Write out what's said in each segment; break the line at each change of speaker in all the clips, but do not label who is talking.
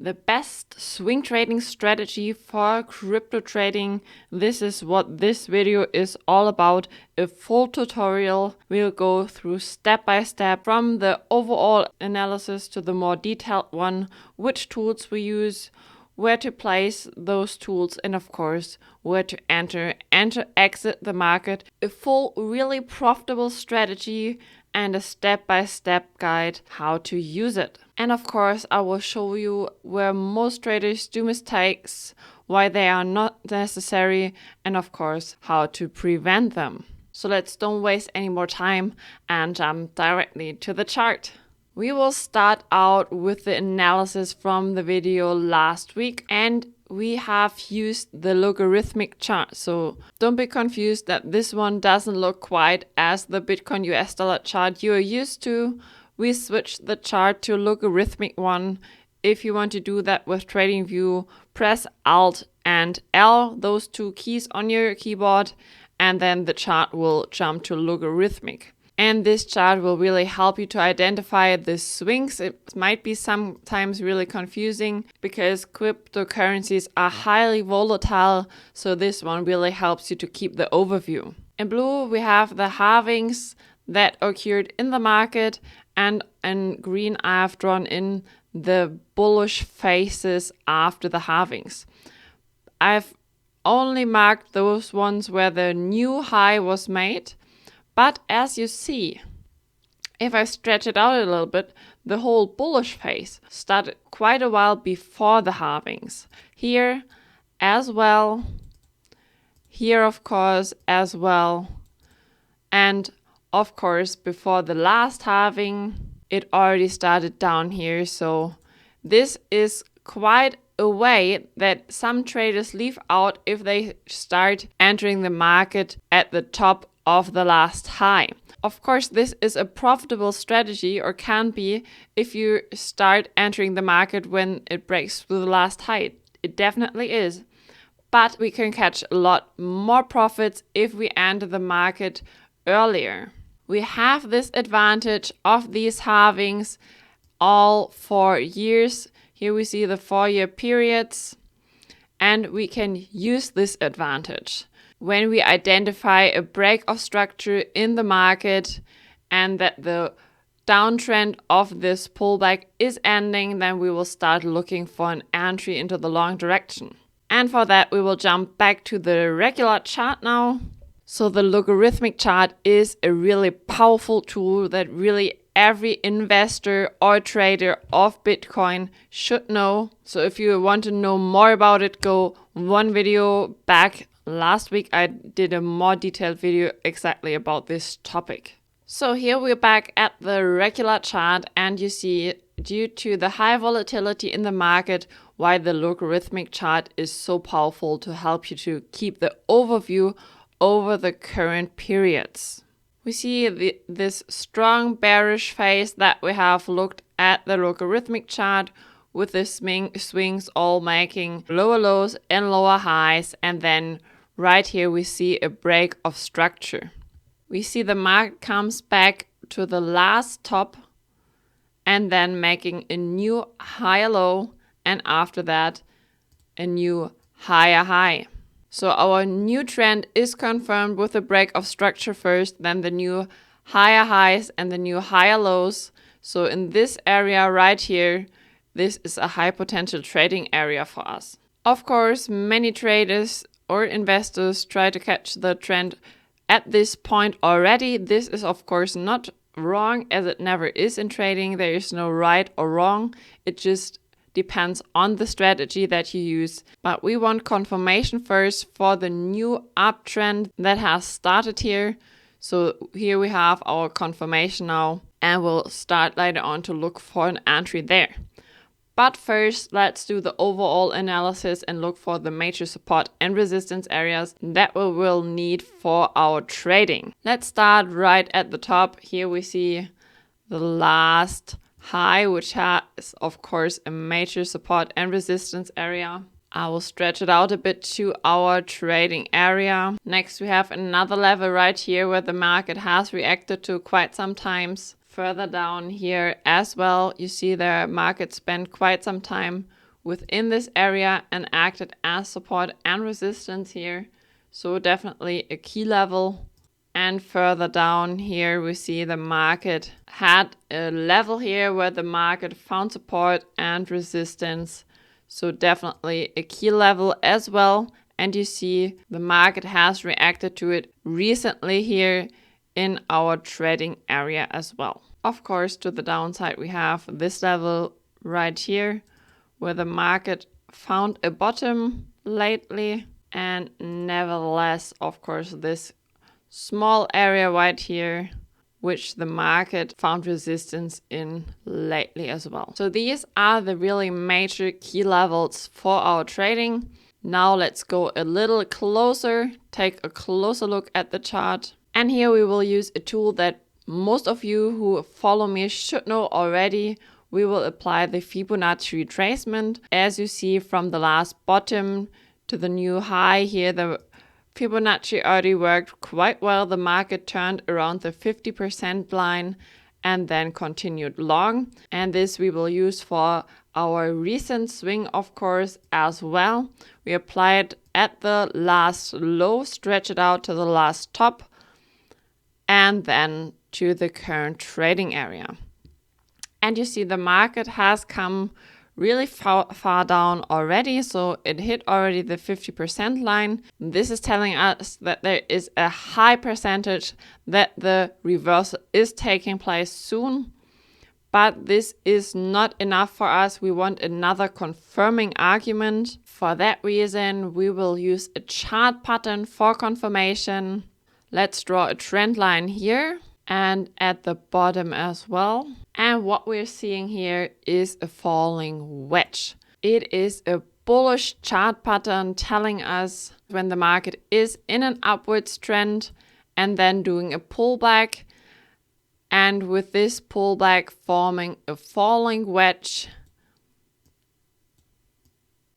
The best swing trading strategy for crypto trading. This is what this video is all about. A full tutorial. We'll go through step by step from the overall analysis to the more detailed one, which tools we use, where to place those tools, and of course, where to enter and to exit the market. A full, really profitable strategy and a step-by-step guide how to use it. And of course, I will show you where most traders do mistakes, why they are not necessary, and of course, how to prevent them. So let's don't waste any more time and jump directly to the chart. We will start out with the analysis from the video last week, and we have used the logarithmic chart. So don't be confused that this one doesn't look quite as the Bitcoin US dollar chart you are used to. We switched the chart to logarithmic one. If you want to do that with TradingView, press Alt and L, those two keys on your keyboard, and then the chart will jump to logarithmic. And this chart will really help you to identify the swings. It might be sometimes really confusing because cryptocurrencies are highly volatile. So this one really helps you to keep the overview. In blue, we have the halvings that occurred in the market. And in green, I have drawn in the bullish phases after the halvings. I've only marked those ones where the new high was made. But as you see, if I stretch it out a little bit, the whole bullish phase started quite a while before the halvings. Here as well, here of course as well, and of course before the last halving, it already started down here. So this is quite a way that some traders leave out if they start entering the market at the top of the last high. Of course, this is a profitable strategy, or can be, if you start entering the market when it breaks through the last high. It definitely is. But we can catch a lot more profits if we enter the market earlier. We have this advantage of these halvings all 4 years. Here we see the 4-year periods, and we can use this advantage. When we identify a break of structure in the market and that the downtrend of this pullback is ending, then we will start looking for an entry into the long direction. And for that, we will jump back to the regular chart now. So the logarithmic chart is a really powerful tool that really every investor or trader of Bitcoin should know. So if you want to know more about it, go one video back. Last week I did a more detailed video exactly about this topic. So here we're back at the regular chart, and you see, due to the high volatility in the market, why the logarithmic chart is so powerful to help you to keep the overview over the current periods. We see this strong bearish phase that we have looked at the logarithmic chart, with the swings all making lower lows and lower highs, and then right here we see a break of structure. We see the market comes back to the last top and then making a new higher low, and after that a new higher high. So our new trend is confirmed with the break of structure first, then the new higher highs and the new higher lows. So in this area right here, this is a high potential trading area for us. Of course, many traders or investors try to catch the trend at this point already. This is of course not wrong, as it never is in trading. There is no right or wrong. It just depends on the strategy that you use. But we want confirmation first for the new uptrend that has started here. So here we have our confirmation now, and we'll start later on to look for an entry there. But first, let's do the overall analysis and look for the major support and resistance areas that we will need for our trading. Let's start right at the top. Here we see the last high, which has, of course, a major support and resistance area. I will stretch it out a bit to our trading area. Next, we have another level right here where the market has reacted to quite some times. Further down here as well, you see the market spent quite some time within this area and acted as support and resistance here. So definitely a key level. And further down here, we see the market had a level here where the market found support and resistance. So definitely a key level as well. And you see the market has reacted to it recently here in our trading area as well. Of course, to the downside, we have this level right here where the market found a bottom lately. And nevertheless, of course, this small area right here, which the market found resistance in lately as well. So these are the really major key levels for our trading. Now let's go a little closer, take a closer look at the chart. And here we will use a tool that most of you who follow me should know already. We will apply the Fibonacci retracement. As you see from the last bottom to the new high here, the Fibonacci already worked quite well. The market turned around the 50% line and then continued long. And this we will use for our recent swing, of course, as well. We apply it at the last low, stretch it out to the last top, and then to the current trading area. And you see the market has come really far down already, so it hit already the 50% line. This is telling us that there is a high percentage that the reversal is taking place soon. But this is not enough for us. We want another confirming argument. For that reason, we will use a chart pattern for confirmation. Let's draw a trend line here and at the bottom as well. And what we're seeing here is a falling wedge. It is a bullish chart pattern telling us when the market is in an upwards trend and then doing a pullback. And with this pullback forming a falling wedge,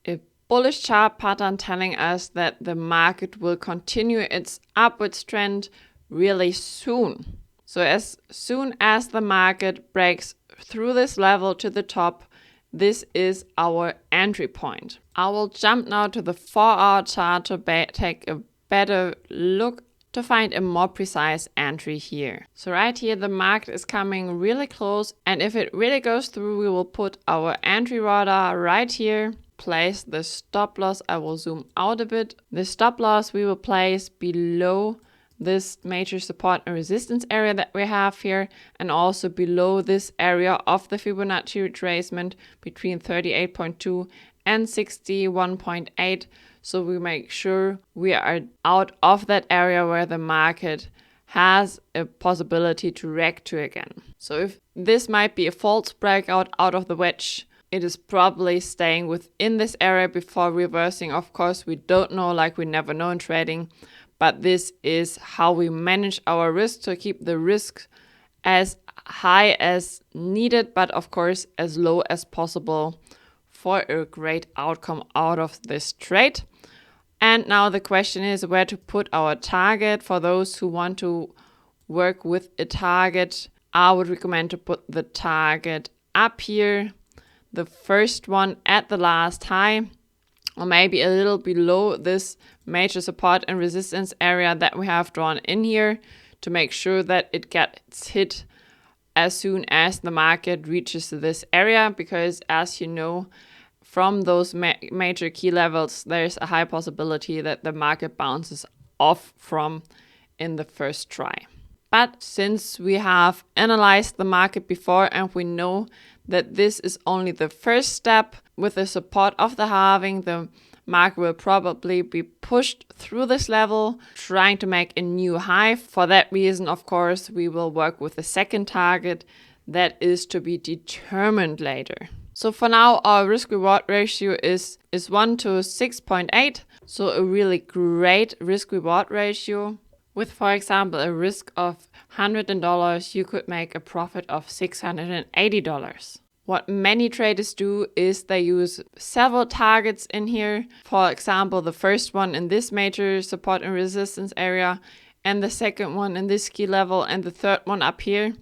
a bullish chart pattern telling us that the market will continue its upwards trend really soon. So as soon as the market breaks through this level to the top, this is our entry point. I will jump now to the 4-hour chart to take a better look to find a more precise entry here. So right here, the market is coming really close. And if it really goes through, we will put our entry radar right here, place the stop loss. I will zoom out a bit. The stop loss we will place below this major support and resistance area that we have here, and also below this area of the Fibonacci retracement between 38.2 and 61.8. So we make sure we are out of that area where the market has a possibility to react to again. So if this might be a false breakout out of the wedge, it is probably staying within this area before reversing. Of course, we don't know, like we never know in trading. But this is how we manage our risk to keep the risk as high as needed, but of course as low as possible for a great outcome out of this trade. And now the question is where to put our target. For those who want to work with a target, I would recommend to put the target up here, the first one at the last high, or maybe a little below this major support and resistance area that we have drawn in here, to make sure that it gets hit as soon as the market reaches this area, because as you know, from those major key levels, there's a high possibility that the market bounces off from in the first try. But since we have analyzed the market before and we know that this is only the first step, with the support of the halving, the market will probably be pushed through this level, trying to make a new high. For that reason, of course, we will work with the second target that is to be determined later. So for now, our risk-reward ratio is 1 to 6.8. So a really great risk-reward ratio. With, for example, a risk of $100, you could make a profit of $680. What many traders do is they use several targets in here. For example, the first one in this major support and resistance area, and the second one in this key level, and the third one up here.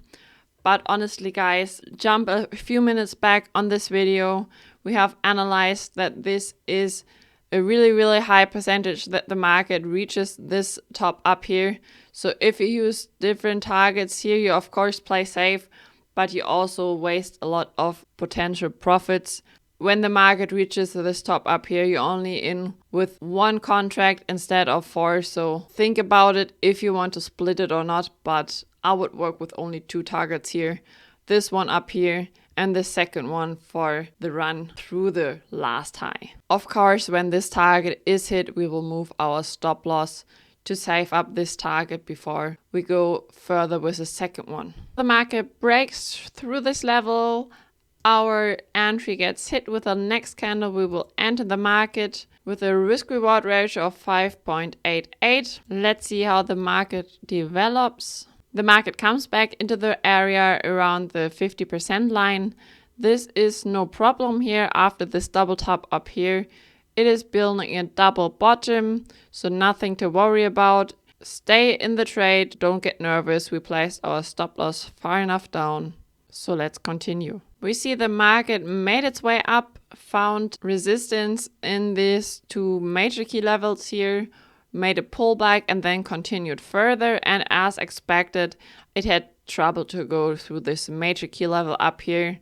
But honestly, guys, jump a few minutes back on this video. we have analyzed that this is a really high percentage that the market reaches this top up here. So if you use different targets here, you of course play safe, but you also waste a lot of potential profits. When the market reaches this top up here, you're only in with 1 contract instead of 4. So think about it if you want to split it or not, but I would work with only 2 targets here. This one up here and the second one for the run through the last high. Of course, when this target is hit, we will move our stop loss to save up this target before we go further with the second one. The market breaks through this level, our entry gets hit with the next candle, we will enter the market with a risk-reward ratio of 5.88. Let's see how the market develops. The market comes back into the area around the 50% line. This is no problem here after this double top up here. It is building a double bottom, so nothing to worry about. Stay in the trade, don't get nervous. We placed our stop loss far enough down. So let's continue. We see the market made its way up, found resistance in these 2 major key levels here, made a pullback and then continued further, and as expected it had trouble to go through this major key level up here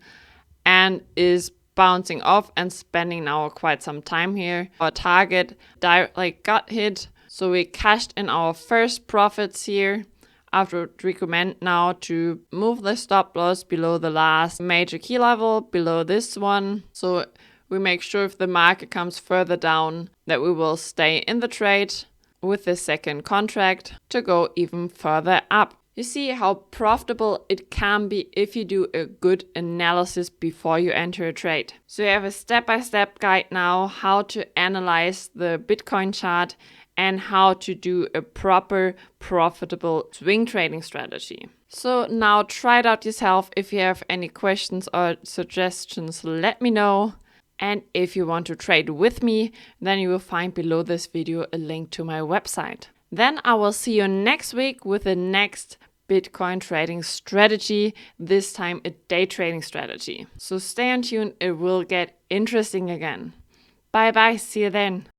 and is bouncing off and spending now quite some time here. Our target directly got hit, so we cashed in our first profits here. I would recommend now to move the stop loss below the last major key level, below this one, so we make sure if the market comes further down that we will stay in the trade with the second contract to go even further up. You see how profitable it can be if you do a good analysis before you enter a trade. So you have a step-by-step guide now how to analyze the Bitcoin chart and how to do a proper profitable swing trading strategy. So now try it out yourself. If you have any questions or suggestions, let me know. And if you want to trade with me, then you will find below this video a link to my website. Then I will see you next week with the next Bitcoin trading strategy, this time a day trading strategy. So stay tuned, it will get interesting again. Bye bye, see you then.